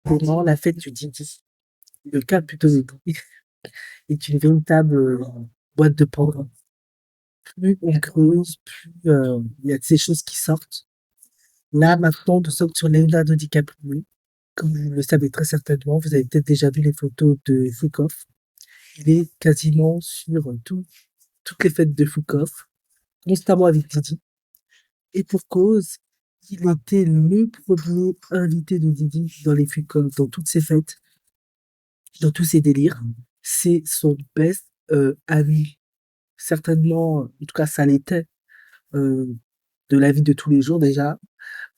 Comment la fête du Didi, le cas plutôt du Didi, est une véritable boîte de Pandore. Plus on creuse, plus il y a de ces choses qui sortent. Là, maintenant, nous sommes sur Leonardo DiCaprio. Comme vous le savez très certainement, vous avez peut-être déjà vu les photos de Foucault. Il est quasiment sur toutes les fêtes de Foucault, constamment avec Didi. Et pour cause, il était le premier invité de Didi dans les Foucault, dans toutes ses fêtes, dans tous ses délires. C'est son best ami. Certainement, en tout cas, ça l'était euh, de la vie de tous les jours déjà,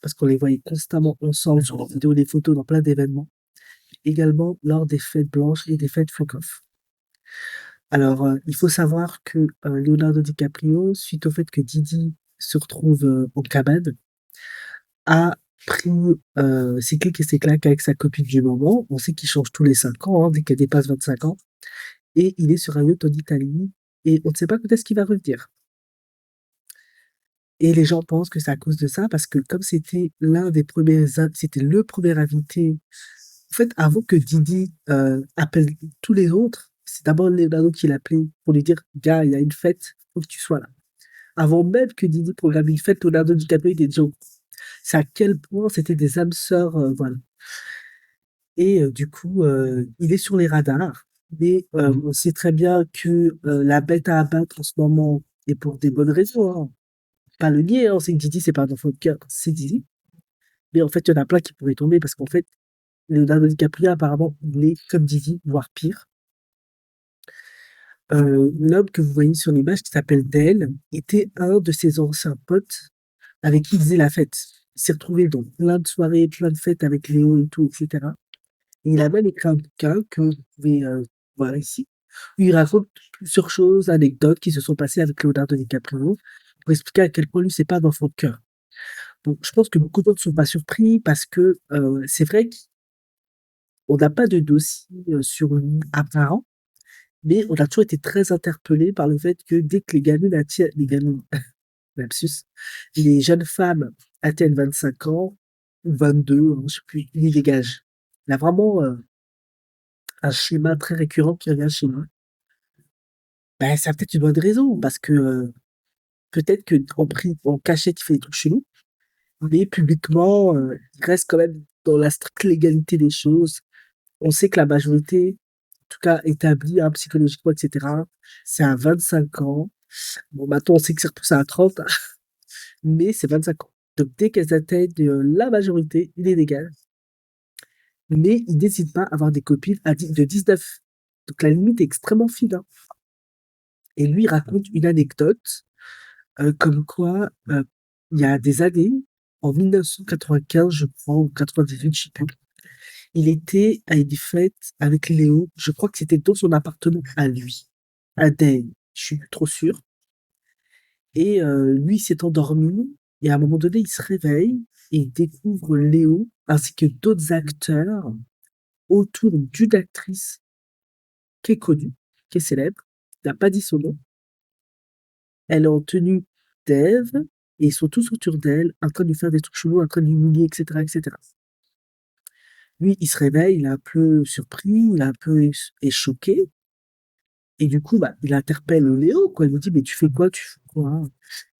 parce qu'on les voyait constamment ensemble sur les vidéos, les photos dans plein d'événements. Également lors des fêtes blanches et des fêtes fuck-off. Alors, il faut savoir que Leonardo DiCaprio, suite au fait que Didi se retrouve en cabane, a pris ses clics et ses claques avec sa copine du moment. On sait qu'il change tous les 5 ans, hein, dès qu'elle dépasse 25 ans. Et il est sur un yacht en Italie. Et on ne sait pas quand est-ce qu'il va revenir. Et les gens pensent que c'est à cause de ça, parce que comme c'était le premier invité, en fait, avant que Didi appelle tous les autres, c'est d'abord Leonardo qui l'appelait pour lui dire, gars, il y a une fête, faut que tu sois là. Avant même que Didi programme une fête, Leonardo DiCaprio était déjà au courant. C'est à quel point c'était des âmes sœurs, voilà. Et du coup, il est sur les radars. Mais on sait très bien que la bête à abattre en ce moment, et pour des bonnes raisons, hein, pas le nier, hein, c'est que Didi, c'est pas un enfant de cœur, c'est Didi. Mais en fait, il y en a plein qui pourraient tomber parce qu'en fait, Leonardo DiCaprio, apparemment, il est comme Didi, voire pire. L'homme que vous voyez sur l'image, qui s'appelle Dale, était un de ses anciens potes avec qui il faisait la fête. Il s'est retrouvé dans plein de soirées, plein de fêtes avec Léo et tout, etc. Et il a même écrit un bouquin que vous pouvez voir ici, où il raconte plusieurs choses, anecdotes qui se sont passées avec Leonardo DiCaprio, pour expliquer à quel point lui, c'est pas un enfant de cœur. Donc, je pense que beaucoup de gens ne sont pas surpris parce que c'est vrai qu'on n'a pas de dossier sur lui apparent, mais on a toujours été très interpellé par le fait que dès que les gamines, lapsus, les jeunes femmes atteignent 25 ans, ou 22, hein, je sais plus, ils les dégagent. Il y a vraiment un schéma très récurrent qui revient chez nous. Ben, ça a peut-être une bonne raison, parce que peut-être en cachette, il fait des trucs chelous, mais publiquement, il reste quand même dans la stricte légalité des choses. On sait que la majorité, en tout cas établie, hein, psychologiquement, etc., c'est à 25 ans. Bon, maintenant, on sait que c'est repoussé à 30, hein, mais c'est 25 ans. Donc, dès qu'elles atteignent la majorité, il est légal. Mais il n'hésite pas à avoir des copines de 19. Donc, la limite est extrêmement fine, hein. Et lui, il raconte une anecdote comme quoi, il y a des années, en 1995, je crois, ou 98, je sais plus, il était à une fête avec Léo. Je crois que c'était dans son appartement à lui, à Dale. Je suis plus trop sûr. Et lui, il s'est endormi. Et à un moment donné, il se réveille et il découvre Léo ainsi que d'autres acteurs autour d'une actrice qui est connue, qui est célèbre. Il n'a pas dit son nom. Elle est en tenue d'Ève et ils sont tous autour d'elle, en train de lui faire des trucs chelous, en train de l'humilier, etc., etc. Lui, il se réveille, il est un peu surpris, il est un peu choqué. Et du coup, bah, il interpelle Léo, quoi. Il lui dit, mais tu fais quoi? Tu fais quoi?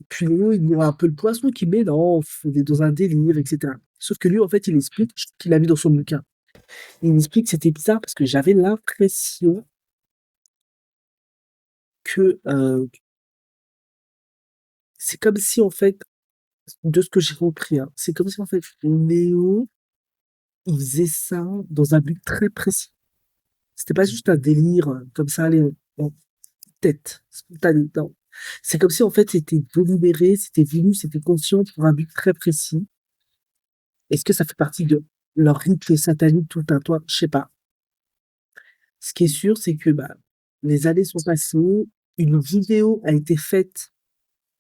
Et puis Léo, il voit un peu le poisson qui met, non, on est dans un délire, etc. Sauf que lui, en fait, il explique, je trouve qu'il a mis dans son bouquin. Il explique que c'était bizarre parce que j'avais l'impression que c'est comme si, en fait, de ce que j'ai compris, hein, c'est comme si, en fait, Léo, il faisait ça dans un but très précis. C'était pas juste un délire comme ça, allez, en tête, spontané. Non. C'est comme si en fait c'était délibéré, c'était voulu, c'était conscient pour un but très précis. Est-ce que ça fait partie de leur rite satanique tout un toit? Je sais pas. Ce qui est sûr, c'est que bah, les années sont passées, une vidéo a été faite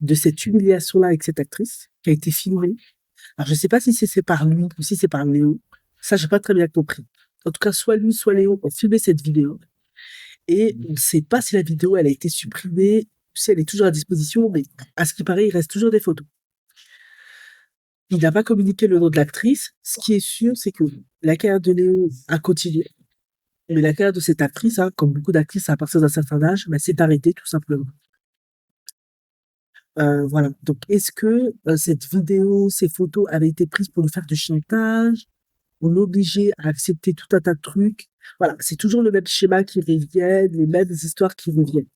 de cette humiliation-là avec cette actrice, qui a été filmée. Alors je sais pas si c'est par lui ou si c'est par Léo. Ça, j'ai pas très bien compris. En tout cas, soit lui, soit Léo ont filmé cette vidéo. Et on ne sait pas si la vidéo, elle a été supprimée, si elle est toujours à disposition, mais à ce qui paraît, il reste toujours des photos. Il n'a pas communiqué le nom de l'actrice. Ce qui est sûr, c'est que la carrière de Léo a continué. Mais la carrière de cette actrice, hein, comme beaucoup d'actrices à partir d'un certain âge, bah, s'est arrêtée tout simplement. Voilà. Donc, est-ce que cette vidéo, ces photos avaient été prises pour nous faire du chantage? On l'obligeait à accepter tout un tas de trucs. Voilà, c'est toujours le même schéma qui revient, les mêmes histoires qui reviennent.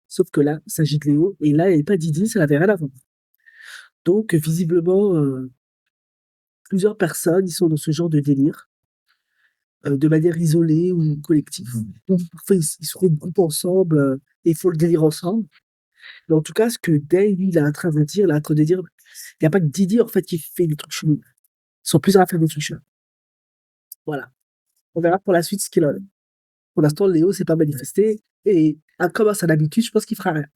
Sauf que là, il s'agit de Léo, et là, il n'y avait pas Didi, ça n'avait rien à voir. Donc, visiblement, plusieurs personnes, ils sont dans ce genre de délire, de manière isolée ou collective. Ou parfois, ils se regroupent ensemble et ils font le délire ensemble. Mais en tout cas, ce que Day, lui, il est en train de dire, il est en train de dire, il n'y a pas que Didi, en fait, qui fait des trucs chelous. Ils sont plusieurs à faire des trucs chelous. Voilà. On verra pour la suite ce qu'il en est. Pour l'instant, Léo s'est pas manifesté et comme à son habitude, je pense qu'il fera rien.